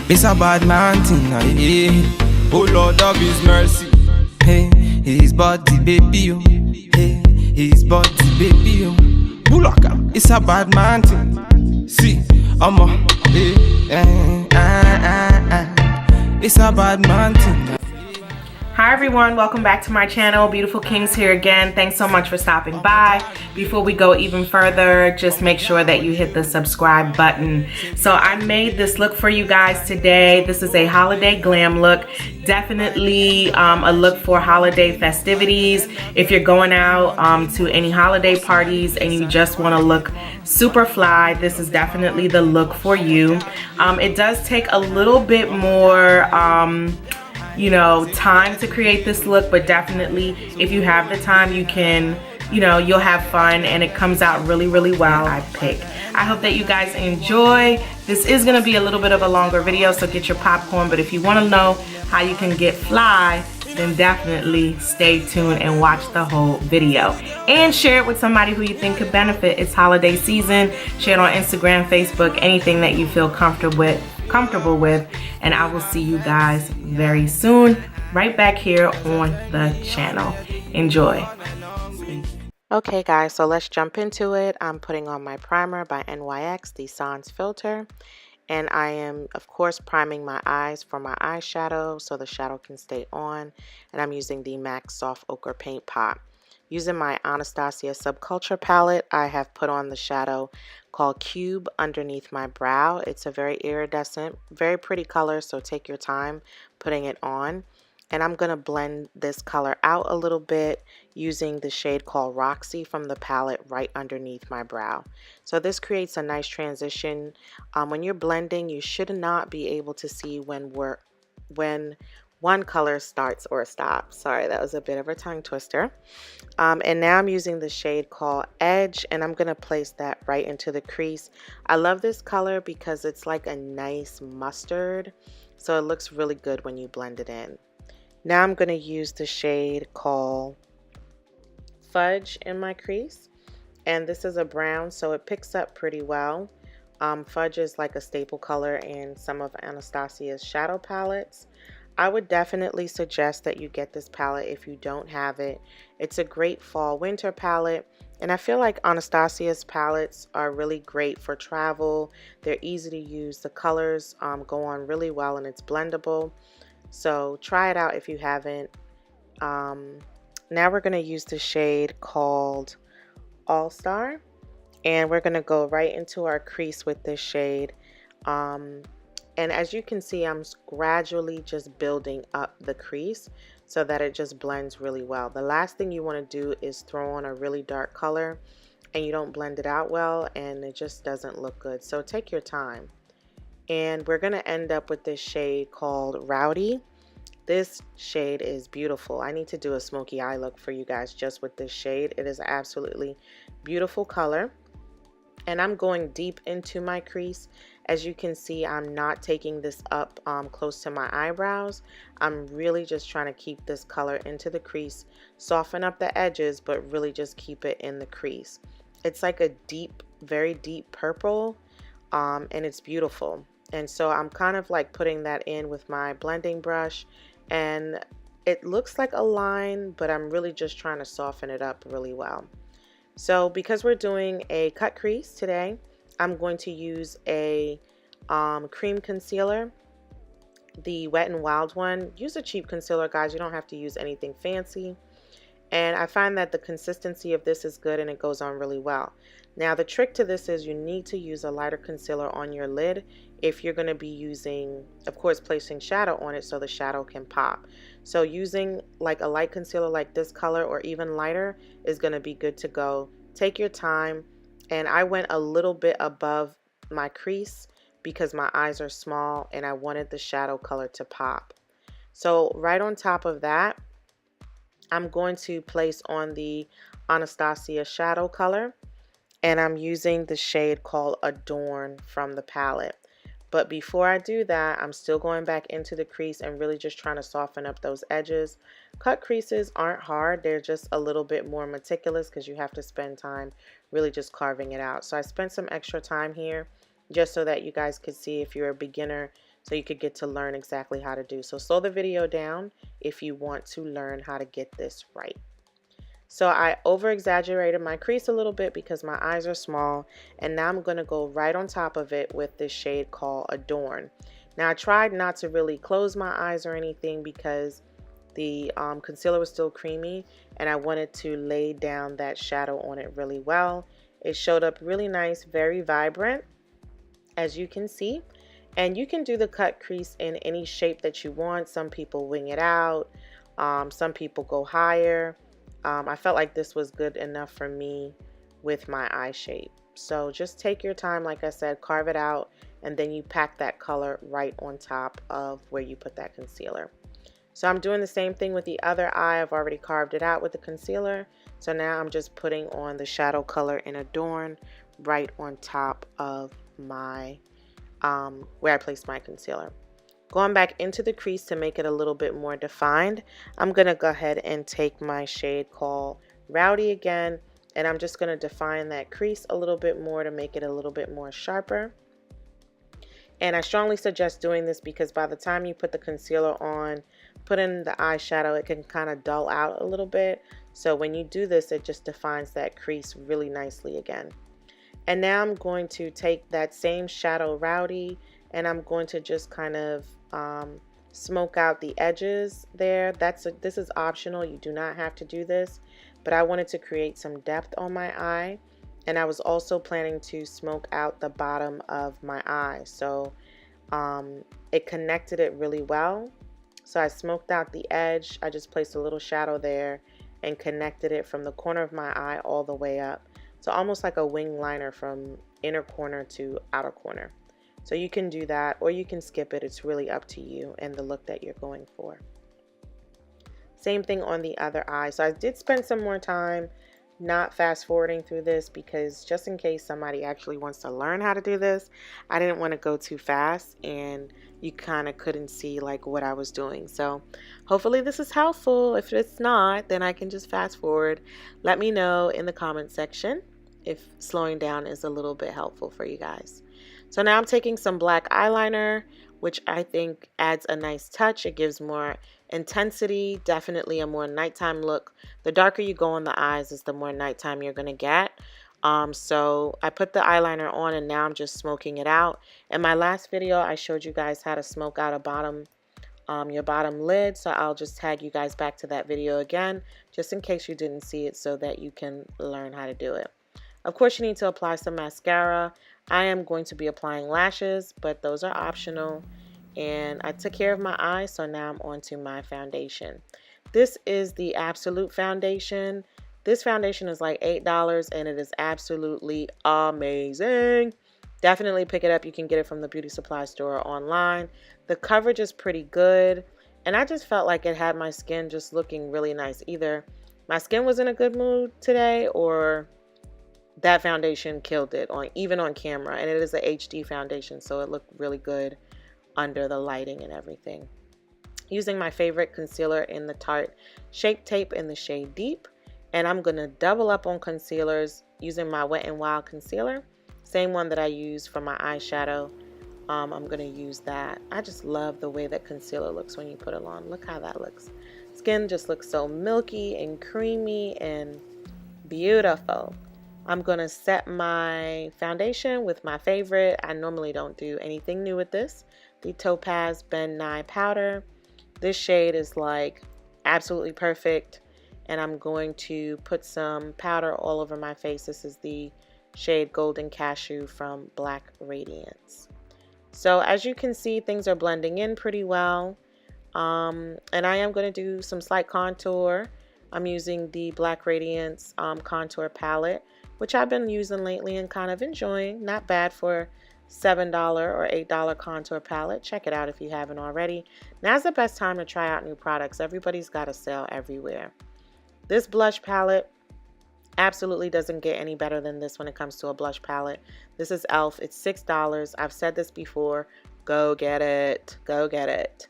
It's a bad man thing, yeah. Oh Lord of His mercy. Hey, His body baby, oh. Hey, His body baby, oh. Bulaka, it's a bad man thing. See, I'm a, it's a bad man thing. Hi everyone, welcome back to my channel. Beautiful Kings here again. Thanks so much for stopping by. Before we go even further, just make sure that you hit the subscribe button. So I made this look for you guys today. This is a holiday glam look. Definitely a look for holiday festivities. If you're going out to any holiday parties and you just want to look super fly, this is definitely the look for you. It does take a little bit more you know, time to create this look, but definitely if you have the time, you can, you know, you'll have fun and it comes out really, really well. I hope that you guys enjoy. This is gonna be a little bit of a longer video, so get your popcorn, but if you wanna know how you can get fly, then definitely stay tuned and watch the whole video. And share it with somebody who you think could benefit. It's holiday season. Share it on Instagram, Facebook, anything that you feel comfortable with, and I will see you guys very soon right back here on the channel. Enjoy. Okay guys, so let's jump into it. I'm putting on my primer by NYX, the Sans filter, and I am of course priming my eyes for my eyeshadow so the shadow can stay on, and I'm using the MAC Soft Ochre Paint Pot. Using my Anastasia Subculture palette, I have put on the shadow called Cube underneath my brow. It's a very iridescent, very pretty color, so take your time putting it on. And I'm going to blend this color out a little bit using the shade called Roxy from the palette right underneath my brow. So this creates a nice transition. When you're blending, you should not be able to see when one color starts or stops. Sorry, that was a bit of a tongue twister. And now I'm using the shade called Edge, and I'm going to place that right into the crease. I love this color because it's like a nice mustard, so it looks really good when you blend it in. Now I'm going to use the shade called Fudge in my crease, and this is a brown, so it picks up pretty well. Fudge is like a staple color in some of Anastasia's shadow palettes. I would definitely suggest that you get this palette if you don't have it. It's a great fall winter palette, and I feel like Anastasia's palettes are really great for travel. They're easy to use. The colors go on really well, and it's blendable. So try it out if you haven't. Now we're going to use the shade called All Star, and we're going to go right into our crease with this shade. And as you can see, I'm gradually just building up the crease so that it just blends really well. The last thing you want to do is throw on a really dark color and you don't blend it out well, and it just doesn't look good. So take your time. And we're going to end up with this shade called Rowdy. This shade is beautiful. I need to do a smoky eye look for you guys just with this shade. It is absolutely beautiful color. And I'm going deep into my crease. As you can see, I'm not taking this up close to my eyebrows. I'm really just trying to keep this color into the crease, soften up the edges, but really just keep it in the crease. It's like a deep, very deep purple, and it's beautiful. And so I'm kind of like putting that in with my blending brush, and it looks like a line, but I'm really just trying to soften it up really well. So because we're doing a cut crease today, I'm going to use a cream concealer, the Wet n Wild one. Use a cheap concealer, guys. You don't have to use anything fancy. And I find that the consistency of this is good and it goes on really well. Now the trick to this is you need to use a lighter concealer on your lid if you're going to be using, of course, placing shadow on it so the shadow can pop. So using like a light concealer like this color or even lighter is going to be good to go. Take your time. And I went a little bit above my crease because my eyes are small and I wanted the shadow color to pop. So right on top of that, I'm going to place on the Anastasia shadow color, and I'm using the shade called Adorn from the palette. But before I do that, I'm still going back into the crease and really just trying to soften up those edges. Cut creases aren't hard. They're just a little bit more meticulous because you have to spend time really just carving it out. So I spent some extra time here just so that you guys could see, if you're a beginner, so you could get to learn exactly how to do. So slow the video down if you want to learn how to get this right. So I over exaggerated my crease a little bit because my eyes are small, and now I'm going to go right on top of it with this shade called Adorn. Now I tried not to really close my eyes or anything because the concealer was still creamy, and I wanted to lay down that shadow on it really well. It showed up really nice, very vibrant, as you can see. And you can do the cut crease in any shape that you want. Some people wing it out, some people go higher. I felt like this was good enough for me with my eye shape. So just take your time, like I said, carve it out, and then you pack that color right on top of where you put that concealer. So I'm doing the same thing with the other eye. I've already carved it out with the concealer. So now I'm just putting on the shadow color in Adorn right on top of my, where I placed my concealer. Going back into the crease to make it a little bit more defined, I'm going to go ahead and take my shade called Rowdy again, and I'm just going to define that crease a little bit more to make it a little bit more sharper. And I strongly suggest doing this because by the time you put the concealer on, put in the eyeshadow, it can kind of dull out a little bit. So when you do this, it just defines that crease really nicely again. And now I'm going to take that same shadow Rowdy, and I'm going to just kind of smoke out the edges there. This is optional. You do not have to do this, but I wanted to create some depth on my eye, and I was also planning to smoke out the bottom of my eye. So it connected it really well. So I smoked out the edge. I just placed a little shadow there and connected it from the corner of my eye all the way up. So almost like a wing liner from inner corner to outer corner. So you can do that, or you can skip it. It's really up to you and the look that you're going for. Same thing on the other eye. So I did spend some more time not fast forwarding through this because just in case somebody actually wants to learn how to do this, I didn't want to go too fast and you kind of couldn't see like what I was doing. So hopefully this is helpful. If it's not, then I can just fast forward. Let me know in the comment section if slowing down is a little bit helpful for you guys. So now I'm taking some black eyeliner, which I think adds a nice touch. It gives more intensity, definitely a more nighttime look. The darker you go on the eyes is the more nighttime you're going to get. So I put the eyeliner on and now I'm just smoking it out. In my last video, I showed you guys how to smoke out your bottom lid. So I'll just tag you guys back to that video again, just in case you didn't see it so that you can learn how to do it. Of course, you need to apply some mascara. I am going to be applying lashes, but those are optional. And I took care of my eyes, so now I'm on to my foundation. This is the Absolute foundation. This foundation is like $8 and it is absolutely amazing. Definitely pick it up. You can get it from the beauty supply store or online. The coverage is pretty good, and I just felt like it had my skin just looking really nice. Either my skin was in a good mood today or that foundation killed it even on camera. And it is a HD foundation, so it looked really good under the lighting and everything. Using my favorite concealer in the Tarte Shape Tape in the shade Deep, and I'm gonna double up on concealers using my Wet n Wild concealer, same one that I used for my eyeshadow. I'm gonna use that. I just love the way that concealer looks when you put it on. Look how that looks. Skin just looks so milky and creamy and beautiful. I'm going to set my foundation with my favorite. I normally don't do anything new with this. The Topaz Ben Nye powder. This shade is like absolutely perfect. And I'm going to put some powder all over my face. This is the shade Golden Cashew from Black Radiance. So as you can see, things are blending in pretty well. And I am going to do some slight contour. I'm using the Black Radiance contour palette, which I've been using lately and kind of enjoying. Not bad for $7 or $8 contour palette. Check it out if you haven't already. Now's the best time to try out new products. Everybody's got a sale everywhere. This blush palette absolutely doesn't get any better than this when it comes to a blush palette. This is e.l.f. It's $6. I've said this before. Go get it. Go get it.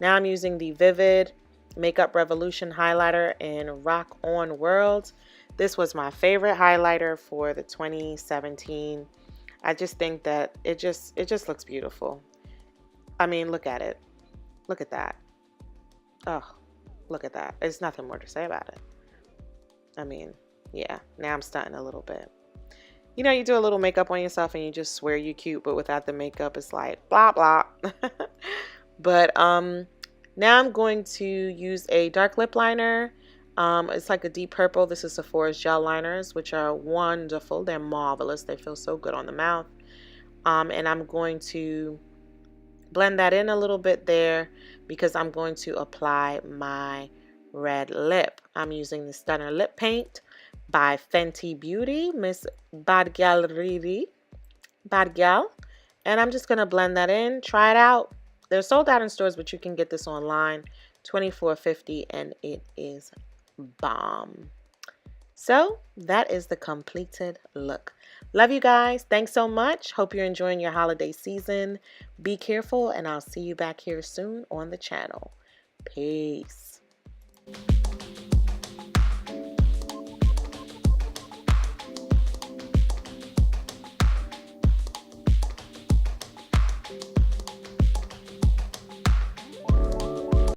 Now I'm using the Vivid Makeup Revolution highlighter in Rock On World. This was my favorite highlighter for the 2017. I just think that it just looks beautiful. I mean, look at it. Look at that. Oh, look at that. There's nothing more to say about it. I mean, yeah, now I'm stunting a little bit. You know, you do a little makeup on yourself and you just swear you're cute, but without the makeup, it's like blah, blah. But now I'm going to use a dark lip liner. It's like a deep purple. This is Sephora's gel liners, which are wonderful. They're marvelous. They feel so good on the mouth. And I'm going to blend that in a little bit there because I'm going to apply my red lip. I'm using the Stunner Lip Paint by Fenty Beauty, Miss Bad Gal Riri. Bad Gal. And I'm just going to blend that in. Try it out. They're sold out in stores, but you can get this online. $24.50, and it is bomb. So that is the completed look. Love you guys. Thanks so much. Hope you're enjoying your holiday season. Be careful, and I'll see you back here soon on the channel. Peace.